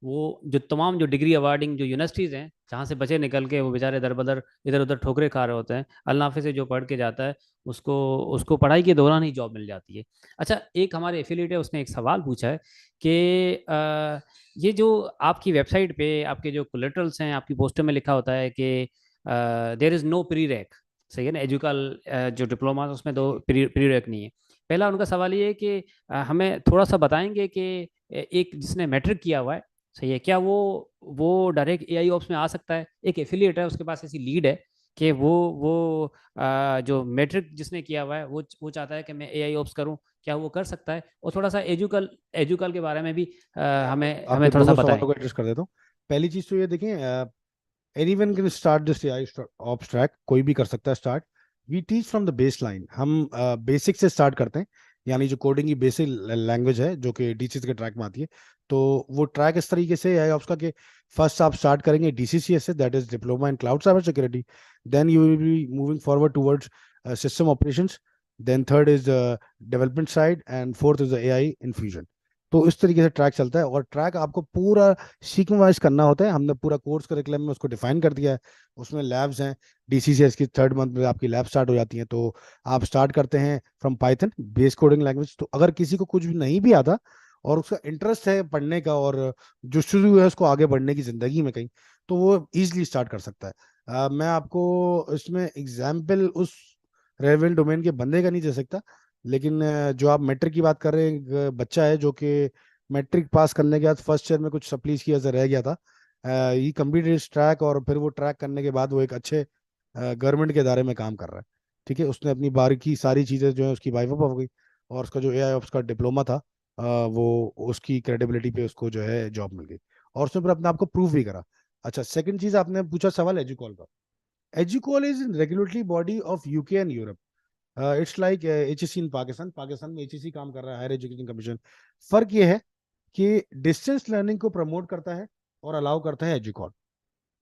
वो जो तमाम जो डिग्री अवार्डिंग जो यूनिवर्सिटीज़ हैं जहाँ से बच्चे निकल के वो बेचारे दर बदर इधर उधर ठोकरे खा रहे होते हैं, अल्नाफे से जो पढ़ के जाता है उसको उसको पढ़ाई के दौरान ही जॉब मिल जाती है। अच्छा, एक हमारे एफिलिएट है, उसने एक सवाल पूछा है कि ये जो आपकी वेबसाइट पे आपके जो कोलेटरल्स हैं, आपकी पोस्टर में लिखा होता है कि there is no prereq, सही है ना, एजुकल जो डिप्लोमा उसमें दो प्री रैक नहीं है। पहला उनका सवाल ये है कि हमें थोड़ा सा बताएंगे कि एक जिसने मैट्रिक किया हुआ है, सही है, क्या वो डायरेक्ट एआई ऑप्स में आ सकता है? एक एफिलिएट है, उसके पास ऐसी लीड है कि वो जो मैट्रिक जिसने किया हुआ है वो चाहता है कि मैं एआई ऑप्स करूं, क्या वो कर सकता है? और थोड़ा सा एजुकल एजुकल के बारे में भी मैं हमें हमें आपके थोड़ा सा दोनों बताएं। सवालों को एड्रेस कर देता हूँ। पहली चीज तो ये देखें, anyone can start this AI ops track, कोई भी कर सकता है start. We teach from the baseline, हम बेसिक से स्टार्ट करते हैं, यानी जो कोडिंग की बेसिक लैंग्वेज है जो कि डीसीसी के ट्रैक में आती है। तो वो ट्रैक इस तरीके से एआई ऑप्स का कि फर्स्ट आप स्टार्ट करेंगे डीसीसीएस से, that is diploma in cloud cyber security. Then you will be moving forward towards system operations, then third is development side, and fourth is the AI infusion. तो इस तरीके से track चलता है और ट्रैक आपको पूरा सीक्वेंस वाइज करना होता है। हमने पूरा कोर्स करिकुलम में उसको डिफाइन कर दिया है, उसमें लैब्स हैं। डीसीसीएस की 3rd मंथ में आपकी लैब स्टार्ट हो जाती हैं, तो आप स्टार्ट करते हैं from Python base coding language. तो अगर किसी को कुछ भी नहीं भी आता और उसका इंटरेस्ट है पढ़ने का और जो शुरू है उसको आगे बढ़ने की जिंदगी में कहीं, तो वो इजिली स्टार्ट कर सकता है। मैं आपको इसमें एग्जाम्पल उस रेलेवेंट डोमेन के बंदे का नहीं दे सकता, लेकिन जो आप मैट्रिक की बात कर रहे हैं, एक बच्चा है जो कि मैट्रिक पास करने के बाद फर्स्ट ईयर में कुछ सप्लीज की वजह से रह गया था, ये कंप्लीटेड इस ट्रैक, और फिर वो ट्रैक करने के बाद वो एक अच्छे गवर्नमेंट के इदारे में काम कर रहा है। ठीक है, उसने अपनी बारीकी सारी चीज़ें जो है उसकी वाइफ अप हो गई, और उसका जो एआई ऑप्स का डिप्लोमा था वो उसकी क्रेडिबिलिटी पे उसको जो है जॉब मिल गई, और उसने फिर अपने आप को प्रूव भी करा। अच्छा, सेकंड चीज आपने पूछा सवाल एजुकॉल का। Eduqual is regulatory body of UK and Europe. It's like HSC in Pakistan, Pakistan में एचएससी काम कर रहा है, हायर एजुकेशन कमीशन। फर्क ये है कि डिस्टेंस लर्निंग को प्रमोट करता है और अलाउ करता है एजुकॉल,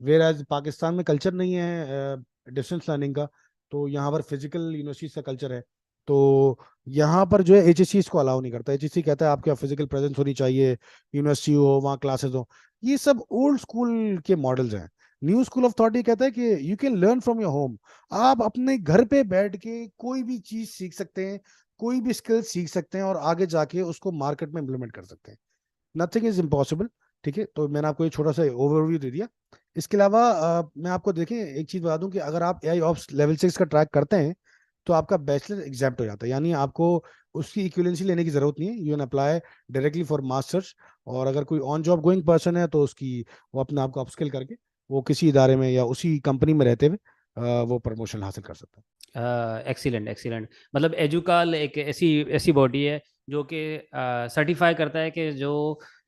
वेयर एज पाकिस्तान में कल्चर नहीं है डिस्टेंस लर्निंग का, तो यहाँ पर फिजिकल यूनिवर्सिटीज का कल्चर है। तो यहाँ पर जो है एचएससी इसको अलाउ नहीं करता। एचएससी कहता है आपके फिजिकल प्रेजेंस होनी चाहिए, यूनिवर्सिटी हो, वहाँ क्लासेस हो। ये सब ओल्ड स्कूल के मॉडल्स हैं। न्यू स्कूल ऑफ थॉट ये कहता है कि you can learn from your home. आप अपने घर पे बैठ के कोई भी चीज सीख सकते हैं, कोई भी स्किल सीख सकते हैं और आगे जाके उसको मार्केट में इम्प्लीमेंट कर सकते हैं। Nothing is impossible. ठीक है, तो मैंने आपको ये छोटा सा ओवरव्यू दे दिया। इसके अलावा मैं आपको देखें एक चीज बता दूं कि अगर आप एआई ऑप्स लेवल 6 का ट्रैक करते हैं तो आपका बैचलर एग्जाम हो जाता है, यानी आपको उसकी इक्विवेलेंसी लेने की जरूरत नहीं है। You can apply directly for masters. और अगर कोई ऑन जॉब गोइंग पर्सन है तो उसकी वो अपने आप को अपस्किल करके वो किसी इदारे में या उसी कंपनी में रहते हुए वो प्रमोशन हासिल कर सकता है। Excellent excellent. मतलब एजुकाल एक ऐसी ऐसी बॉडी है जो कि सर्टिफाई करता है कि जो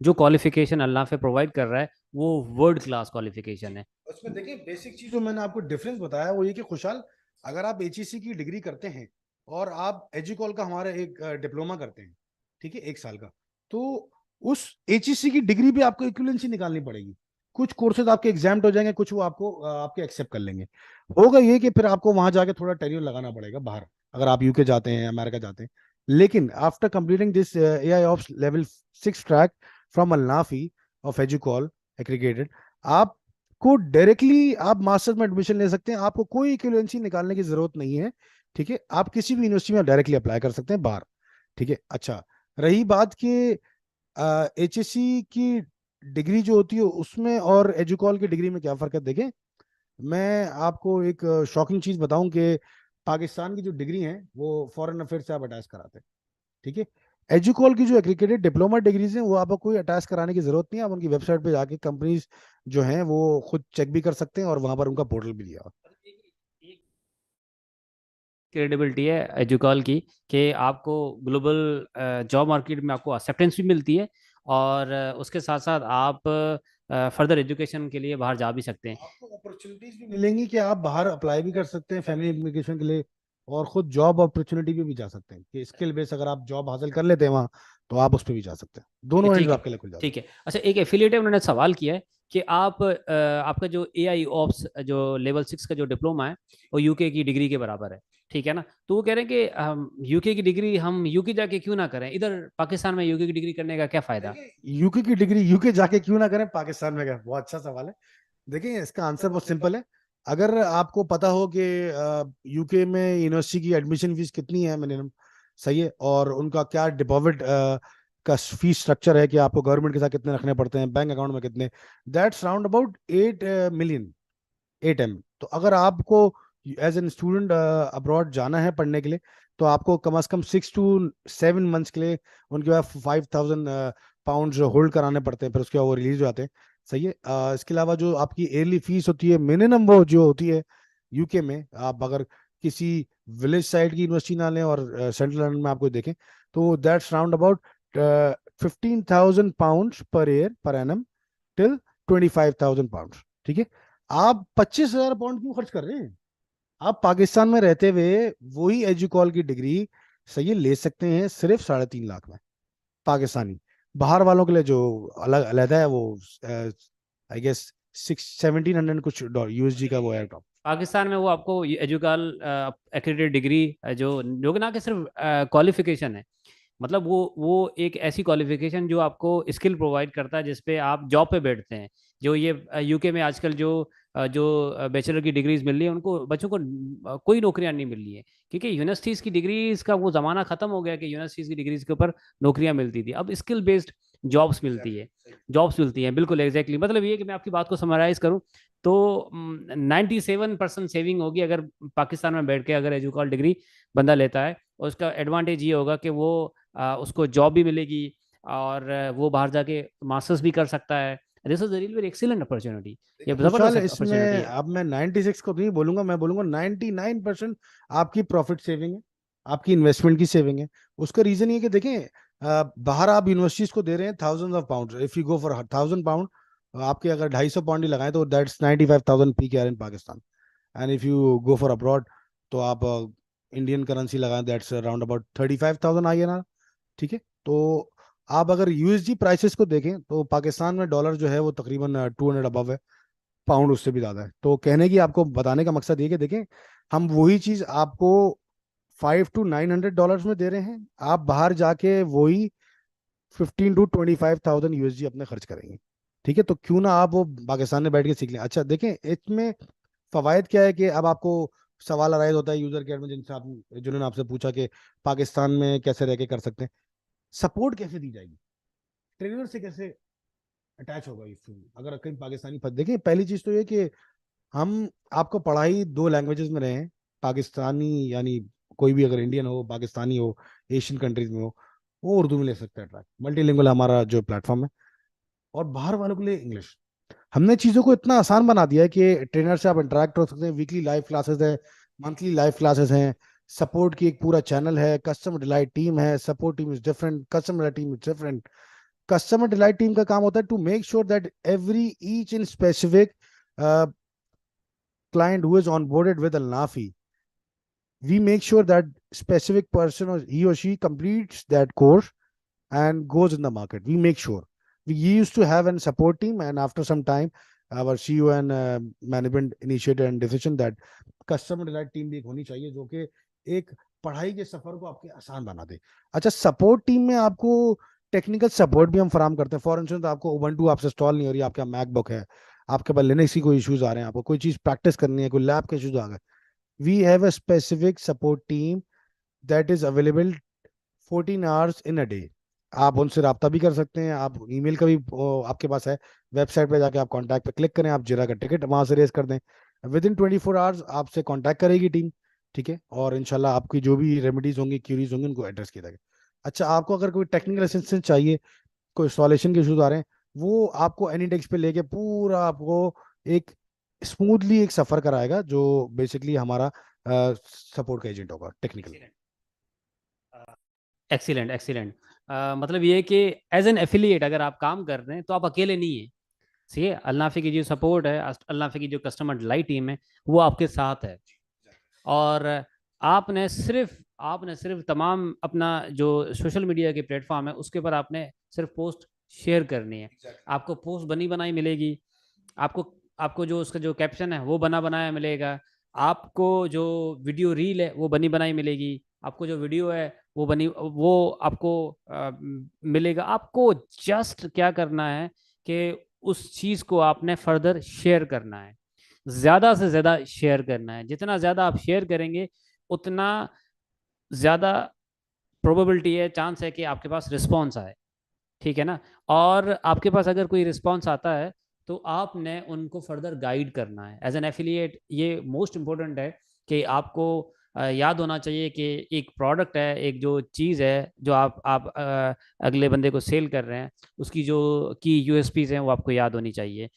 जो क्वालिफिकेशन अल्लाह पे प्रोवाइड कर रहा है वो वर्ल्ड क्लास क्वालिफिकेशन है। उसमें देखिए बेसिक चीज जो मैंने आपको डिफरेंस बताया वो ये कि खुशहाल, अगर आप एचईसी की डिग्री करते हैं और आप एजुकॉल का हमारा एक डिप्लोमा करते हैं, ठीक है, 1 साल का, तो उस एचईसी की डिग्री भी आपको इक्विवेलेंसी निकालनी पड़ेगी। कुछ कोर्सेज आपके एग्जाम हो जाएंगे, कुछ वो आपको आपके एक्सेप्ट कर लेंगे। होगा ये कि फिर आपको वहां जाके थोड़ा टेन्योर लगाना पड़ेगा बाहर, अगर आप यूके जाते हैं, अमेरिका जाते हैं। लेकिन after completing this AI ops level 6 track from Alnafi of Eduqual aggregated, आप को डायरेक्टली आप मास्टर्स में एडमिशन ले सकते हैं। आपको कोई इक्विवेलेंसी निकालने की जरूरत नहीं है। ठीक है, आप किसी भी यूनिवर्सिटी में डायरेक्टली अप्लाई कर सकते हैं बाहर। ठीक है, अच्छा, रही बात कि एचएससी की डिग्री जो होती है उसमें और एजुकॉल की डिग्री में क्या फर्क है, देखें। मैं आपको एक शॉकिंग चीज बताऊं कि पाकिस्तान की जो डिग्री है वो फॉरेन अफेयर्स से आप अटैच कराते हैं। ठीक है, एजुकॉल की जो एग्रीगेटेड डिप्लोमा डिग्रीज हैं वो आपको कोई अटैच कराने की जरूरत नहीं है। आप उनकी वेबसाइट पे जाके कंपनीज जो हैं वो खुद चेक भी कर सकते हैं और वहां पर उनका पोर्टल भी दिया हुआ क्रेडिबिलिटी है एजुकॉल की कि आपको ग्लोबल जॉब मार्केट में आपको एक्सेप्टेंस भी मिलती है और उसके साथ साथ आप फर्दर एजुकेशन के लिए बाहर जा भी सकते हैं। है। आपको अपॉर्चुनिटीज भी मिलेंगी कि आप बाहर अप्लाई भी कर सकते हैं फैमिली इमिग्रेशन के लिए, और खुद जॉब अपॉर्चुनिटी पे भी जा सकते हैं कि स्किल बेस अगर आप जॉब हासिल कर लेते हैं वहाँ, तो आप उस पर भी जा सकते हैं। दोनों एंड ठीक है आपके लिए खुल जाते ठीक है। अच्छा, एक एफिलिएट है, उन्होंने सवाल किया है कि आप आपका जो एआई ऑप्स जो लेवल 6 का जो डिप्लोमा है वो यूके की डिग्री के बराबर है। ठीक है ना? तो वो कह रहे हैं कि हम यूके की डिग्री हम यूके जाके क्यों ना करें, इधर पाकिस्तान में यूके की डिग्री करने का क्या फायदा? हैं। यूके की डिग्री यूके जाके क्यों ना करें, पाकिस्तान में क्या, बहुत अच्छा सवाल है। देखिए इसका आंसर बहुत सिंपल है। अगर आपको पता हो कि यूके में यूनिवर्सिटी की एडमिशन फीस कितनी है मिनिमम, सही है, और उनका क्या डिपॉजिट का फीस स्ट्रक्चर है कि आपको गवर्नमेंट के साथ कितने रखने पड़ते हैं, बैंक अकाउंट में कितने, that's round about 8 million, 8 M। तो अगर आपको एज एन स्टूडेंट अब्रॉड जाना है पढ़ने के लिए, तो आपको कम से कम 6 to 7 मंथ्स के लिए उनके पास 5,000 पाउंड होल्ड कराने पड़ते हैं, फिर उसके बाद वो रिलीज हो जाते हैं। सही है, इसके अलावा जो आपकी ईयरली फीस होती है मिनिमम वो जो होती है यूके में, आप अगर किसी विलेज साइड की यूनिवर्सिटी ना लें और सेंट्रल लंदन में आपको देखें, तो that's round about 15,000 pound per year per annum till 25,000 pound. ठीक है, आप 25,000 पाउंड क्यों खर्च कर रहे हैं? आप पाकिस्तान में रहते हुए वही एजुकॉल की डिग्री सही है ले सकते हैं सिर्फ 3.5 लाख में, पाकिस्तानी। बाहर वालों के लिए जो अलग अलग है वो आई गेस 1700 कुछ यूएसडी का वो है टॉप। पाकिस्तान में वो आपको एजुकल एक्रेडिटेड डिग्री जो जो कि ना कि सिर्फ क्वालिफिकेशन है, मतलब वो एक ऐसी क्वालिफिकेशन जो आपको स्किल प्रोवाइड करता है जिस पे आप जॉब पे बैठते हैं। जो ये यूके में आजकल जो बैचलर की डिग्रीज मिल रही है उनको बच्चों को कोई नौकरियां नहीं मिल रही है, क्योंकि यूनिवर्सिटीज़ की डिग्रीज का वो ज़माना ख़त्म हो गया कि यूनिवर्सिटीज़ की डिग्रीज के ऊपर नौकरियां मिलती थी। अब स्किल बेस्ड जॉब्स मिलती है, जॉब्स मिलती हैं। बिल्कुल एग्जैक्टली मतलब ये कि मैं आपकी बात को समराइज करूं तो 97% सेविंग होगी अगर पाकिस्तान में बैठ के अगर एजुकॉल डिग्री बंदा लेता है। और उसका एडवांटेज ये होगा कि वो उसको जॉब भी मिलेगी और वो बाहर जाके मास्टर्स भी कर सकता है। This is really very excellent opportunity, ये देखिए खुशहाल, जबरदस्त अपॉर्चुनिटी इसमें है। अब मैं 96 को नहीं बोलूंगा, मैं बोलूंगा 99% आपकी प्रॉफिट सेविंग है, आपकी इन्वेस्टमेंट की सेविंग है। उसका रीजन ये कि देखें बाहर आप यूनिवर्सिटीज को दे रहे हैं thousand of pound, if you go for 1,000 pound, आपके अगर 250 पाउंड ही लगाए तो that's 95,000 PKR in Pakistan. And if you go for abroad, तो आप इंडियन करेंसी लगाएं, दैट्स अराउंड अबाउट 35,000 INR। ठीक है, तो आप अगर यूएसडी प्राइसेस को देखें तो पाकिस्तान में डॉलर जो है वो तकरीबन 200 अबव है, पाउंड उससे भी ज्यादा है। तो कहने की आपको बताने का मकसद ये कि देखें, हम वही चीज आपको $500 to $900 में दे रहे हैं, आप बाहर जाके वही 15 to 25,000 USD अपने खर्च करेंगे। ठीक है, तो क्यों ना आप वो पाकिस्तान में बैठ के सीख लें। अच्छा देखें, इसमें फवायद क्या है कि अब आपको सवाल अराइज होता है यूजर केयर में, जिनसे आप जिन्होंने आपसे पूछा कि पाकिस्तान में कैसे रह के कर सकते हैं, सपोर्ट कैसे दी जाएगी, ट्रेनर से कैसे अटैच होगा इस फील्ड अगर कहीं पाकिस्तानी फंस। देखिए पहली चीज तो ये कि हम आपको पढ़ाई 2 लैंग्वेजेस में रहे हैं, पाकिस्तानी यानी कोई भी अगर इंडियन हो, पाकिस्तानी हो, एशियन कंट्रीज में हो, वो उर्दू में ले सकता है ट्रैक, मल्टीलिंगुअल हमारा जो प्लेटफॉर्म है, और बाहर वालों के लिए इंग्लिश। हमने चीज़ों को इतना आसान बना दिया है कि ट्रेनर से आप इंटरेक्ट हो सकते हैं, वीकली लाइव क्लासेस है, मंथली लाइव क्लासेस हैं, सपोर्ट की एक पूरा चैनल है, कस्टमर डिलाइट टीम है, support team is different, customer delight team is different. Customer delight team का काम होता है to make sure that every each in specific client who is onboarded with Al Nafi, we make sure that specific person or he or she completes that course and goes in the market. We make sure. We used to have a support team, and after some time, our CEO and management initiated and decision that customer delight team भी एक होनी चाहिए जो कि एक पढ़ाई के सफर को आपके आसान बना दे। अच्छा, सपोर्ट टीम में आपको टेक्निकल सपोर्ट भी हम फराम करते हैं। फॉर इंस्टेंस आपको उबंटू आपसे इंस्टॉल नहीं हो रही, आपका मैकबुक है, आपके पास लिनक्स की कोई इश्यूज आ रहे हैं, आपको कोई चीज प्रैक्टिस करनी है, कोई लैब के इश्यूज आ गए, we have a specific support team that is available 14 hours in a day. आप उनसे रब्ता भी कर सकते हैं, आप ईमेल का भी आपके पास है, वेबसाइट पे जाके आप कॉन्टैक्ट पे क्लिक करें, आप जिरा का टिकट वहां से रेस कर दें, विद इन 24 आवर्स आपसे कॉन्टैक्ट करेगी टीम। ठीक है, और इनशाला आपकी जो भी रेमेडीज होंगी, क्यूरीज होंगी, उनको एड्रेस किया जाएगा। अच्छा, आपको अगर कोई टेक्निकल असिस्टेंस चाहिए, कोई इंस्टॉलेशन के इशूज आ रहे हैं, वो आपको एनी डेस्क पे लेके पूरा आपको एक स्मूथली एक सफर कराएगा, जो बेसिकली हमारा सपोर्ट का एजेंट होगा टेक्निकल। Excellent excellent. मतलब ये कि एज एन एफिलिएट अगर आप काम कर रहे हैं तो आप अकेले नहीं हैं। सही है, अल्नाफी की जो सपोर्ट है, अल्नाफी की जो कस्टमर डिलाइट टीम है, वो आपके साथ है। और आपने सिर्फ तमाम अपना जो सोशल मीडिया के प्लेटफॉर्म है उसके ऊपर आपने सिर्फ पोस्ट शेयर करनी है। आपको पोस्ट बनी बनाई मिलेगी, आपको आपको जो उसका जो कैप्शन है वो बना बनाया मिलेगा, आपको जो वीडियो रील है वो बनी बनाई मिलेगी, आपको जो वीडियो है वो आपको मिलेगा। आपको जस्ट क्या करना है कि उस चीज़ को आपने फर्दर शेयर करना है, ज़्यादा से ज़्यादा शेयर करना है। जितना ज़्यादा आप शेयर करेंगे उतना ज़्यादा प्रोबेबिलिटी है, चांस है कि आपके पास रिस्पॉन्स आए। ठीक है ना। और आपके पास अगर कोई रिस्पॉन्स आता है तो आपने उनको फर्दर गाइड करना है एज एन एफिलिएट। ये मोस्ट इम्पोर्टेंट है कि आपको याद होना चाहिए कि एक प्रोडक्ट है, एक जो चीज़ है जो आप अगले बंदे को सेल कर रहे हैं, उसकी जो की यूएसपीज हैं वो आपको याद होनी चाहिए।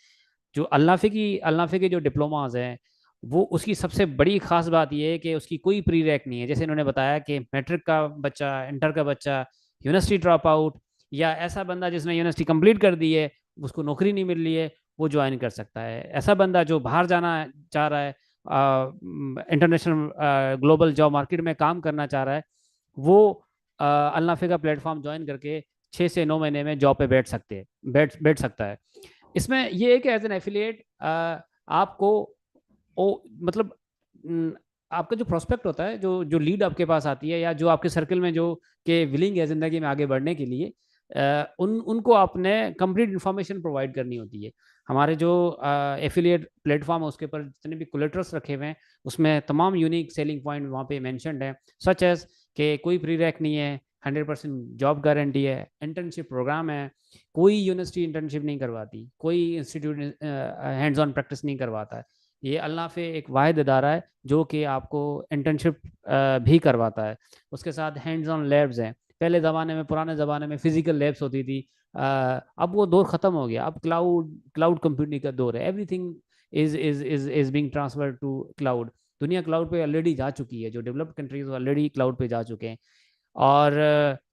जो अल्नाफे के जो डिप्लोमाज हैं, वो उसकी सबसे बड़ी खास बात यह है कि उसकी कोई प्री रैक नहीं है। जैसे इन्होंने बताया कि मैट्रिक का बच्चा, इंटर का बच्चा, यूनिवर्सिटी ड्रॉप आउट, या ऐसा बंदा जिसने यूनिवर्सिटी कंप्लीट कर दी है, उसको नौकरी नहीं मिल रही है, वो ज्वाइन कर सकता है। ऐसा बंदा जो बाहर जाना चाह रहा है, इंटरनेशनल ग्लोबल जॉब मार्केट में काम करना चाह रहा है, वो अल्नाफे का प्लेटफॉर्म ज्वाइन करके 6 से 9 महीने में जॉब पे बैठ सकता है। इसमें ये है कि एज एन एफिलिएट आपको मतलब आपका जो प्रोस्पेक्ट होता है, जो जो लीड आपके पास आती है, या जो आपके सर्कल में जो के विलिंग है जिंदगी में आगे बढ़ने के लिए, उनको आपने कंप्लीट इन्फॉर्मेशन प्रोवाइड करनी होती है। हमारे जो एफिलिएट प्लेटफॉर्म है उसके ऊपर जितने भी कोलेटरल्स रखे हुए हैं, उसमें तमाम यूनिक सेलिंग पॉइंट वहाँ पे मेंशन्ड है, सच एज कि कोई प्री रैक नहीं है, 100% जॉब गारंटी है, इंटर्नशिप प्रोग्राम है, कोई यूनिवर्सिटी इंटर्नशिप नहीं करवाती, कोई इंस्टीट्यूट हैंड्स ऑन प्रैक्टिस नहीं करवाता है। ये अल्नाफे एक वाहिद इदारा है जो कि आपको इंटर्नशिप भी करवाता है। उसके साथ हैंड्स ऑन लैब्स हैं। पहले ज़माने में, पुराने ज़माने में फिजिकल लैब्स होती थी, अब वो दौर ख़त्म हो गया। अब क्लाउड कंप्यूटिंग का दौर है। Everything is being transfer to cloud. दुनिया क्लाउड पे ऑलरेडी जा चुकी है, जो डेवलप्ड कंट्रीज ऑलरेडी क्लाउड पे जा चुके हैं। और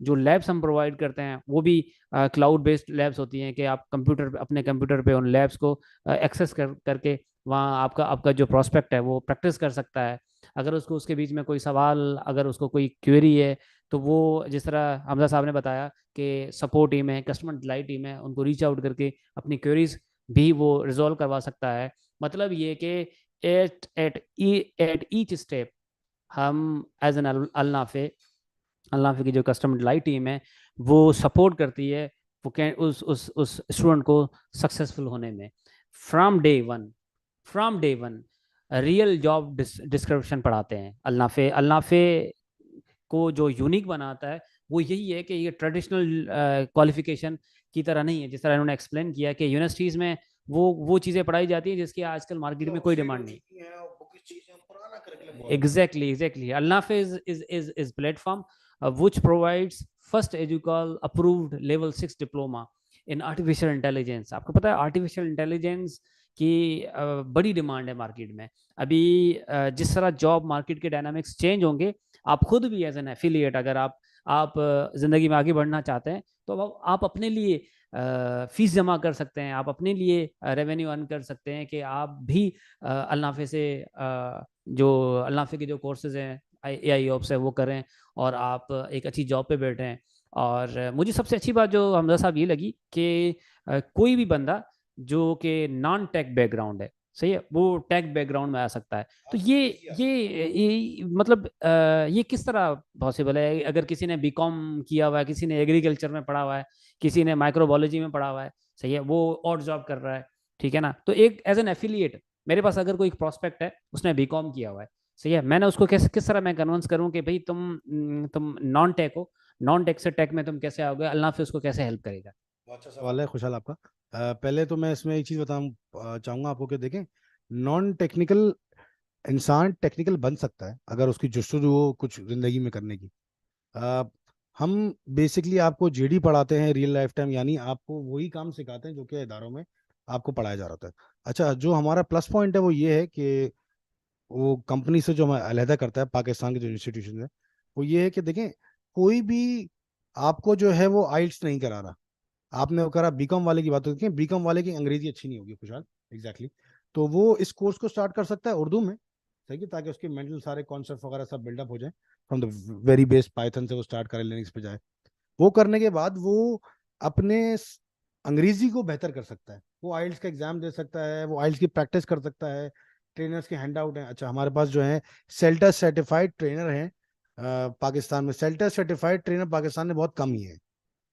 जो लैब्स हम प्रोवाइड करते हैं वो भी क्लाउड बेस्ड लैब्स होती हैं कि आप अपने कंप्यूटर पे उन लैब्स को एक्सेस करके वहाँ आपका आपका जो प्रोस्पेक्ट है वो प्रैक्टिस कर सकता है। अगर उसको उसके बीच में कोई सवाल, अगर उसको कोई क्वेरी है, तो वो जिस तरह हमजा साहब ने बताया कि सपोर्ट टीम है, कस्टमर डिलाइट टीम है, उनको रीच आउट करके अपनी क्वेरीज भी वो रिजॉल्व करवा सकता है। मतलब ये कि एट ईच स्टेप हम एज एन अल नाफे की जो कस्टमर डिलाइट टीम है वो सपोर्ट करती है वो उस स्टूडेंट को सक्सेसफुल होने में। From day one real job description पढ़ाते हैं। अल नाफे को जो यूनिक बनाता है वो यही है कि ये ट्रेडिशनल क्वालिफिकेशन की तरह नहीं है। जिस तरह इन्होंने एक्सप्लेन किया कि यूनिवर्सिटीज़ में वो चीज़ें पढ़ाई जाती हैं जिसकी आजकल मार्केट में कोई डिमांड नहीं। Exactly. Al-Nafi is platform which provides first educall approved level 6 diploma in artificial intelligence। आपको पता है artificial intelligence की बड़ी डिमांड है मार्केट में अभी। जिस तरह जॉब मार्केट के डायनामिक्स चेंज होंगे, आप खुद भी एज एन एफिलिएट अगर आप ज़िंदगी में आगे बढ़ना चाहते हैं तो आप अपने लिए फीस जमा कर सकते हैं, आप अपने लिए रेवेन्यू अर्न कर सकते हैं कि आप भी अल-नाफे से जो अल-नाफे के जो कोर्सेज हैं AI ऑप्स है वो करें और आप एक अच्छी जॉब पे बैठे हैं। और मुझे सबसे अच्छी बात जो हमजा साहब ये लगी कि कोई भी बंदा जो कि नॉन टेक बैकग्राउंड है, सही है, वो टेक बैकग्राउंड में आ सकता है। तो ये मतलब ये किस तरह पॉसिबल है? अगर किसी ने बीकॉम किया हुआ है, किसी ने एग्रीकल्चर में पढ़ा हुआ है, किसी ने माइक्रोबायोलॉजी में पढ़ा हुआ है, सही है, वो और जॉब कर रहा है, ठीक है ना। तो एक एज एन एफिलिएट मेरे पास अगर कोई प्रॉस्पेक्ट है उसने बीकॉम किया हुआ है, सही है, मैंने उसको किस तरह मैं कन्विंस करूं कि भाई तुम नॉन टेक हो, नॉन टेक से टेक में तुम कैसे आओगे, अल्लाह फिर उसको कैसे हेल्प करेगा? बहुत अच्छा सवाल है खुशहाल आपका। पहले तो मैं इसमें एक चीज बताऊं चाहूंगा आपको कि देखें, नॉन टेक्निकल इंसान टेक्निकल बन सकता है अगर उसकी जस्तजू हो कुछ जिंदगी में करने की। अ, हम बेसिकली आपको जेडी पढ़ाते हैं रियल लाइफ टाइम, यानी आपको वही काम सिखाते हैं जो कि इदारों में आपको पढ़ाया जा रहा होता है। अच्छा, जो हमारा प्लस पॉइंट है वो ये है कि वो कंपनी से जो हमें अलहदा करता है पाकिस्तान के जो इंस्टीट्यूशन है, वो ये है कि देखें, कोई भी आपको जो है वो आइल्स नहीं करा रहा। आपने वो करा बीकॉम वाले की बात होती है, बीकॉम वाले की अंग्रेजी अच्छी नहीं होगी खुशहाल, एग्जैक्टली तो वो इस कोर्स को स्टार्ट कर सकता है उर्दू में, सही है, ताकि उसके मेंटल सारे कॉन्सेप्ट वगैरह सब बिल्डअप हो जाए। From the very base Python से वो स्टार्ट करे, लिनक्स पे जाए। वो करने के बाद वो अपने अंग्रेजी को बेहतर कर सकता है, वो आइल्स का एग्जाम दे सकता है, वो आइल्स की प्रैक्टिस कर सकता है। ट्रेनर्स के हैंड आउट हैं। अच्छा, हमारे पास जो है सेल्टस सर्टिफाइड ट्रेनर हैं पाकिस्तान में। सेल्टस सर्टिफाइड ट्रेनर पाकिस्तान में बहुत कम ही है,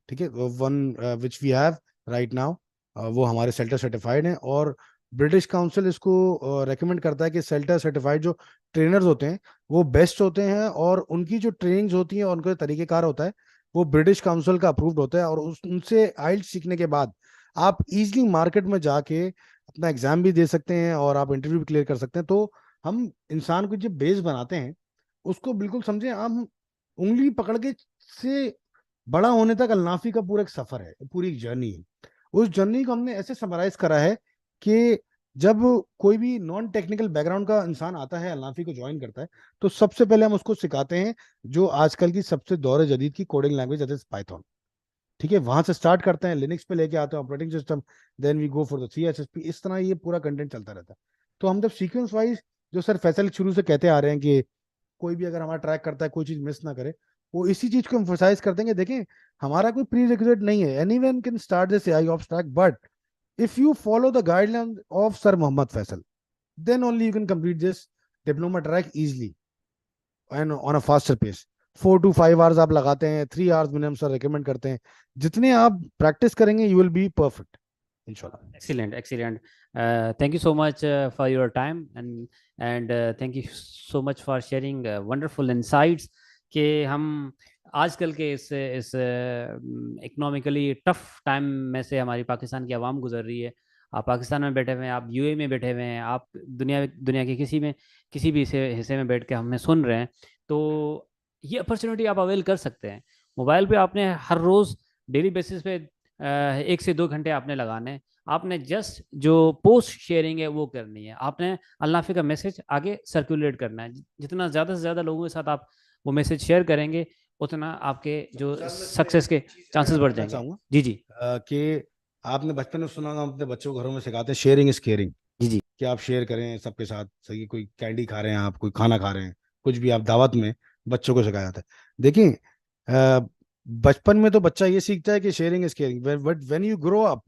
ठीक है। One which we have right now, वो हमारे सेल्टर सर्टिफाइड हैं, और ब्रिटिश काउंसिल इसको रेकमेंड करता है कि सेल्टर सर्टिफाइड जो ट्रेनर्स होते हैं वो बेस्ट होते हैं, और उनकी जो ट्रेनिंग्स होती हैं और उनका तरीकेकार होता है वो ब्रिटिश काउंसिल का अप्रूव्ड होता है। और उनसे आइल्स सीखने के बाद आप इजीली मार्केट में जाके अपना एग्जाम भी दे सकते हैं और आप इंटरव्यू भी क्लियर कर सकते हैं। तो हम इंसान को जो बेस बनाते हैं उसको बिल्कुल समझें, हम उंगली पकड़ के से बड़ा होने तक अल-नाफी का पूरा एक सफर है, पूरी एक जर्नी है। उस जर्नी को हमने ऐसे समराइज करा है कि जब कोई भी नॉन टेक्निकल बैकग्राउंड का इंसान आता है अल-नाफी को ज्वाइन करता है, तो सबसे पहले हम उसको सिखाते हैं जो आजकल की सबसे दौर जदीद की coding language, that is Python, ठीक है। वहां से स्टार्ट करते हैं, लिनक्स पे लेके आते हैं operating system, then we go for the CSSP। इस तरह ये पूरा कंटेंट चलता रहता है। तो हम जब सीक्वेंस वाइज, जो सर फैसल शुरू से कहते आ रहे हैं कि कोई भी अगर हमारा ट्रैक करता है कोई चीज मिस ना करे, वो इसी चीज को एम्फोसाइज करते हैं कि देखें, हमारा कोई प्री रिक्विजिट नहीं है, anyone can start this AI ops track, but if you follow the guideline of sir Mohammad Faisal, then only you can complete this diploma track easily and on a faster pace. 4 to 5 hours आप लगाते हैं, 3 hours minimum sir recommend करते हैं। जितने आप practice करेंगे you will be perfect इंशाल्लाह। Excellent. Thank you so much for your time and thank you so much for sharing wonderful insights कि हम आजकल के इस इकोनॉमिकली टफ टाइम में से हमारी पाकिस्तान की आवाम गुजर रही है। आप पाकिस्तान में बैठे हुए हैं, आप UAE में बैठे हुए हैं, आप दुनिया के किसी भी हिस्से में बैठ के हमें सुन रहे हैं। तो ये अपॉर्चुनिटी आप अवेल कर सकते हैं। मोबाइल पे आपने हर रोज़ डेली बेसिस पे 1 से 2 घंटे आपने लगाने हैं। आपने जस्ट जो पोस्ट शेयरिंग है वो करनी है, आपने अल-नाफी का मैसेज आगे सर्कुलेट करना है। जितना ज़्यादा से ज़्यादा लोगों के साथ आप वो मैसेज शेयर करेंगे उतना आपके जो सक्सेस के चांसेस बढ़ जाएंगे। चाहूंगा जी जी कि आपने बचपन में सुना होगा, अपने बच्चों को घरों में सिखाते हैं शेयरिंग इज केयरिंग, जी जी कि आप शेयर करें सबके साथ, सही। कोई कैंडी खा रहे हैं आप, कोई खाना खा रहे हैं, कुछ भी आप दावत में, बच्चों को सिखाया जाता है। देखिए, बचपन में तो बच्चा ये सीखता है कि sharing is caring, but when you grow up,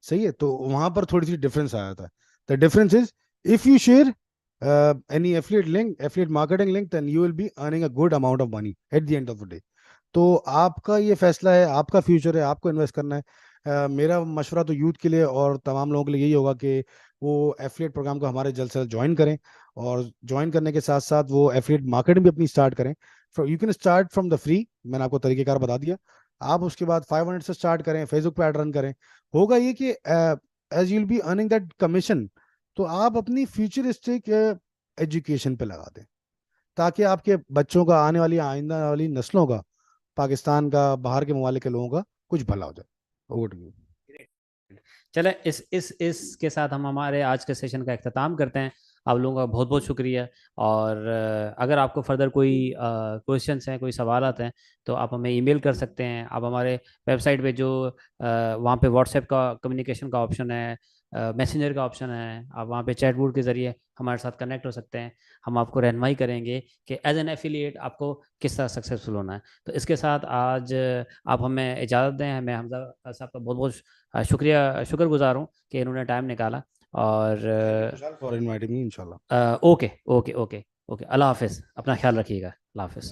सही है, तो वहां पर थोड़ी सी डिफरेंस आ जाता है। The difference is, if you share any affiliate marketing link, then you will be earning a good amount of money at the end of the day. तो आपका ये फैसला है, आपका फ्यूचर है, आपको इन्वेस्ट करना है। मेरा मशवरा तो यूथ के लिए और तमाम लोगों के लिए यही होगा कि वो एफिलिएट प्रोग्राम को हमारे जल्द से जल्द ज्वाइन करें, और ज्वाइन करने के साथ साथ वो एफिलिएट मार्केटिंग भी अपनी स्टार्ट करें। You can start from the free, मैंने आपको तरीकेकार बता दिया। आप उसके बाद 500 से स्टार्ट करें, फेसबुक पे ऐड रन करें। होगा ये कि as you will be earning that commission, तो आप अपनी फ्यूचरिस्टिक एजुकेशन पे लगा दें, ताकि आपके बच्चों का, आने वाली आइंदा वाली नस्लों का, पाकिस्तान का, बाहर के ममालिक के लोगों का कुछ भला हो जाए। Over to you. चले इस के साथ हम हमारे आज के सेशन का अख्ताम करते हैं। आप लोगों का बहुत बहुत शुक्रिया। और अगर आपको फर्दर कोई क्वेश्चंस हैं, कोई सवालात हैं, तो आप हमें ईमेल कर सकते हैं। आप हमारे वेबसाइट पे जो वहाँ पे व्हाट्सएप का कम्युनिकेशन का ऑप्शन है, मैसेंजर का ऑप्शन है, आप वहाँ पे चैट बोर्ड के ज़रिए हमारे साथ कनेक्ट हो सकते हैं। हम आपको रहनुमाई करेंगे कि एज एन एफिलिएट आपको किस तरह सक्सेसफुल होना है। तो इसके साथ आज आप हमें इजाज़त दें। मैं हमजा साहब का बहुत बहुत शुक्रगुजार हूँ कि इन्होंने टाइम निकाला। और फॉर इनवाइटिंग मी, इंशाल्लाह। ओके ओके ओके ओके, अल्लाह हाफिज़, अपना ख्याल रखिएगा, अल्लाह हाफिज़।